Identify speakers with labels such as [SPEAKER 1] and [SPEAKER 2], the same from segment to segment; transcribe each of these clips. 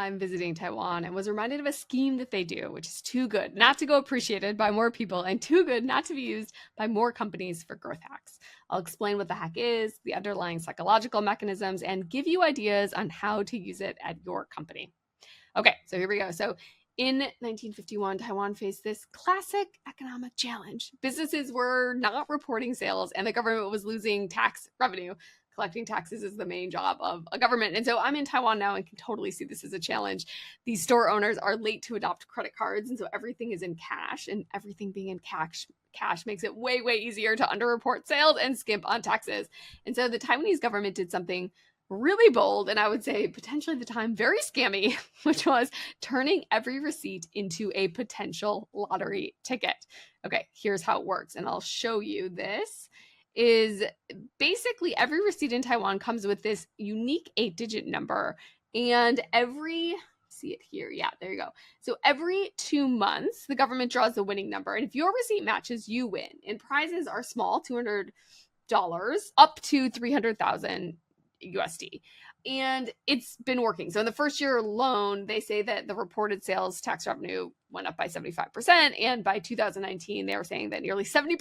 [SPEAKER 1] I'm visiting Taiwan and was reminded of a scheme that they do, which is too good not to go appreciated by more people and too good not to be used by more companies for growth hacks. I'll explain what the hack is, the underlying psychological mechanisms, and give you ideas on how to use it at your company. Okay, so here we go. So in 1951, Taiwan faced this classic economic challenge. Businesses were not reporting sales and the government was losing tax revenue. Collecting taxes is the main job of a government. And so I'm in Taiwan now and can totally see this as a challenge. These store owners are late to adopt credit cards. And so everything is in cash, and everything being in cash makes it way, way easier to underreport sales and skimp on taxes. And so the Taiwanese government did something really bold, and I would say potentially at the time very scammy, which was turning every receipt into a potential lottery ticket. Okay, here's how it works, and I'll show you this. Is basically every receipt in Taiwan comes with this unique 8-digit number, and see it here. Yeah, there you go. So every 2 months, the government draws the winning number, and if your receipt matches, you win. And prizes are small, $200 up to 300,000 USD. And it's been working. So in the first year alone, they say that the reported sales tax revenue went up by 75%. And by 2019, they were saying that nearly 70%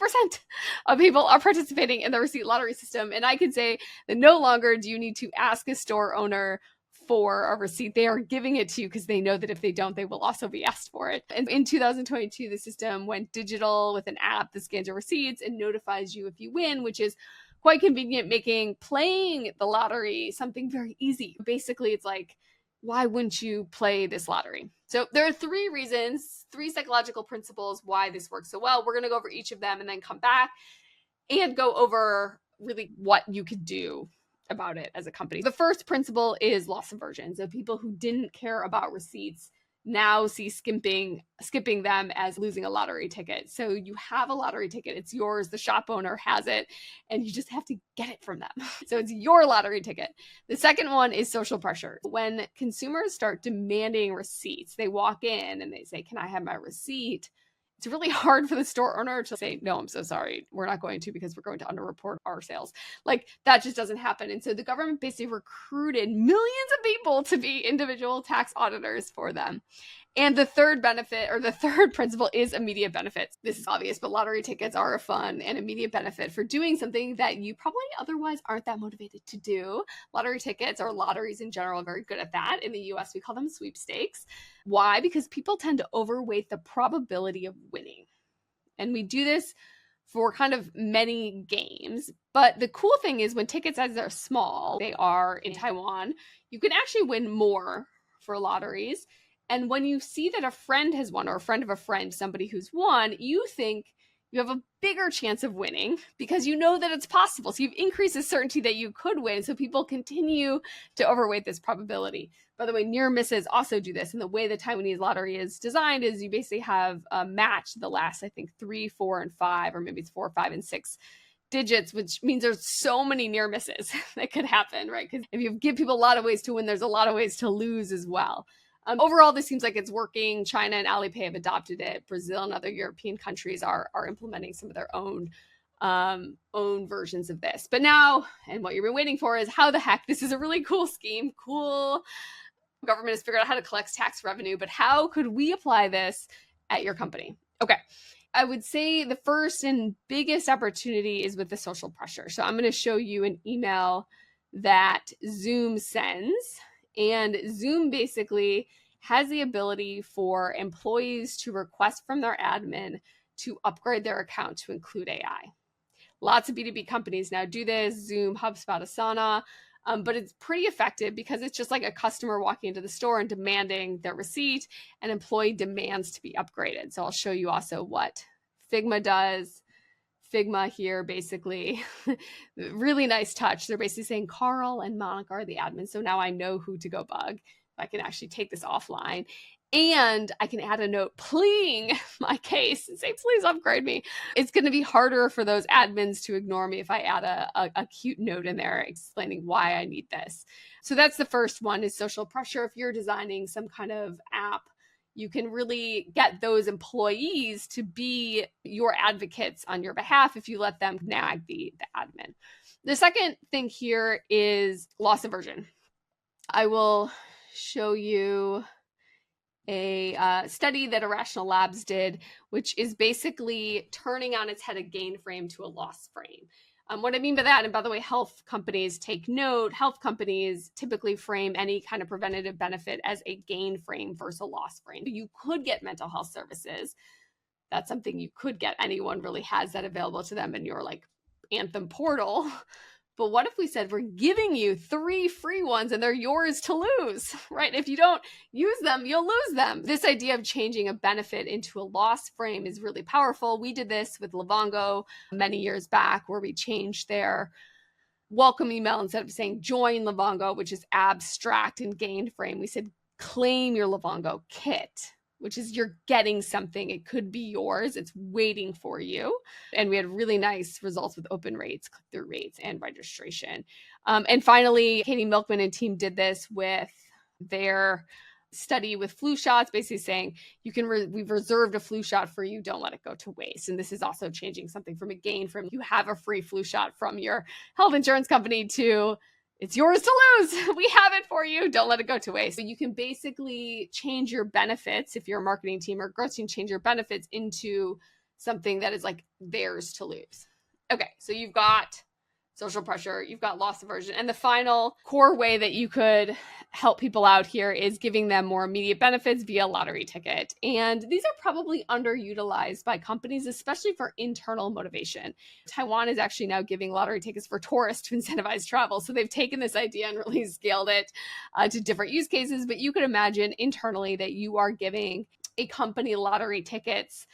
[SPEAKER 1] of people are participating in the receipt lottery system. And I can say that no longer do you need to ask a store owner for a receipt. They are giving it to you because they know that if they don't, they will also be asked for it. And in 2022, the system went digital with an app that scans your receipts and notifies you if you win, which is quite convenient, making playing the lottery something very easy. Basically, it's like, why wouldn't you play this lottery? So there are 3 reasons, 3 psychological principles why this works so well. We're going to go over each of them and then come back and go over really what you could do about it as a company. The first principle is loss aversion. So people who didn't care about receipts now see skipping them as losing a lottery ticket. So you have a lottery ticket, it's yours, the shop owner has it, and you just have to get it from them. So it's your lottery ticket. The second one is social pressure. When consumers start demanding receipts, they walk in and they say, "Can I have my receipt?" It's really hard for the store owner to say, "No, I'm so sorry. We're not going to because we're going to underreport our sales." Like that just doesn't happen. And so the government basically recruited millions of people to be individual tax auditors for them. And the third benefit, or the third principle, is immediate benefits. This is obvious, but lottery tickets are a fun and immediate benefit for doing something that you probably otherwise aren't that motivated to do. Lottery tickets, or lotteries in general, are very good at that. In the US, we call them sweepstakes. Why? Because people tend to overweight the probability of winning. And we do this for kind of many games. But the cool thing is when ticket sizes are small, they are in Taiwan, you can actually win more for lotteries. And when you see that a friend has won, or a friend of a friend, somebody who's won, you think you have a bigger chance of winning because you know that it's possible. So you've increased the certainty that you could win. So people continue to overweight this probability. By the way, near misses also do this. And the way the Taiwanese lottery is designed is you basically have a match the last, I think, 3, 4, and 5, or maybe it's 4, 5, and 6 digits, which means there's so many near misses that could happen, right? Because if you give people a lot of ways to win, there's a lot of ways to lose as well. Overall, this seems like it's working. China and Alipay have adopted it. Brazil and other European countries are implementing some of their own versions of this. But now, and what you've been waiting for, is how the heck, this is a really cool scheme. Cool. Government has figured out how to collect tax revenue, but how could we apply this at your company? Okay. I would say the first and biggest opportunity is with the social pressure. So I'm going to show you an email that Zoom sends. And Zoom basically has the ability for employees to request from their admin to upgrade their account to include AI. Lots of B2B companies now do this, Zoom, HubSpot, Asana, but it's pretty effective because it's just like a customer walking into the store and demanding their receipt. An employee demands to be upgraded. So I'll show you also what Figma does. Figma here, basically, really nice touch. They're basically saying Carl and Monica are the admins. So now I know who to go bug. I can actually take this offline. And I can add a note pleading my case and say, please upgrade me. It's going to be harder for those admins to ignore me if I add a cute note in there explaining why I need this. So that's the first one, is social pressure. If you're designing some kind of app, you can really get those employees to be your advocates on your behalf if you let them nag the admin. The second thing here is loss aversion. I will show you a study that Irrational Labs did, which is basically turning on its head a gain frame to a loss frame. What I mean by that, and by the way, health companies take note, health companies typically frame any kind of preventative benefit as a gain frame versus a loss frame. You could get mental health services. That's something you could get. Anyone really has that available to them in your like Anthem portal. But what if we said we're giving you 3 free ones and they're yours to lose, right? If you don't use them, you'll lose them. This idea of changing a benefit into a loss frame is really powerful. We did this with Livongo many years back, where we changed their welcome email. Instead of saying join Livongo, which is abstract and gain frame, we said claim your Livongo kit, which is you're getting something. It could be yours. It's waiting for you. And we had really nice results with open rates, click-through rates, and registration. And finally, Katie Milkman and team did this with their study with flu shots, basically saying we've reserved a flu shot for you. Don't let it go to waste. And this is also changing something from a gain from you have a free flu shot from your health insurance company to it's yours to lose. We have it for you. Don't let it go to waste. So you can basically change your benefits. If you're a marketing team or growth team, change your benefits into something that is like theirs to lose. Okay, so you've got social pressure, you've got loss aversion. And the final core way that you could help people out here is giving them more immediate benefits via lottery ticket. And these are probably underutilized by companies, especially for internal motivation. Taiwan is actually now giving lottery tickets for tourists to incentivize travel. So they've taken this idea and really scaled it to different use cases. But you could imagine internally that you are giving a company lottery tickets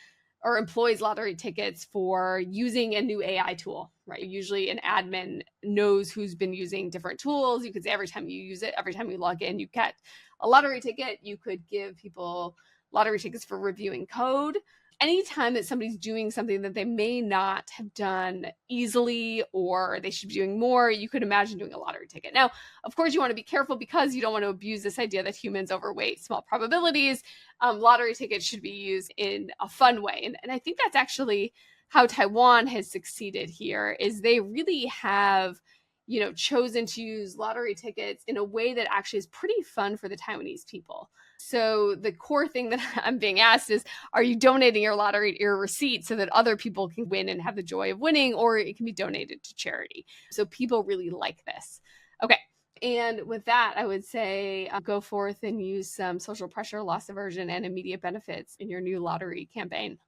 [SPEAKER 1] or employees lottery tickets for using a new AI tool, right? Usually an admin knows who's been using different tools. You could say every time you use it, every time you log in, you get a lottery ticket. You could give people lottery tickets for reviewing code. Anytime that somebody's doing something that they may not have done easily or they should be doing more, you could imagine doing a lottery ticket. Now, of course, you want to be careful because you don't want to abuse this idea that humans overweight small probabilities. Lottery tickets should be used in a fun way. And I think that's actually how Taiwan has succeeded here, is they really have chosen to use lottery tickets in a way that actually is pretty fun for the Taiwanese people. So the core thing that I'm being asked is, are you donating your receipt so that other people can win and have the joy of winning, or it can be donated to charity? So people really like this. Okay. And with that, I would say go forth and use some social pressure, loss aversion, and immediate benefits in your new lottery campaign.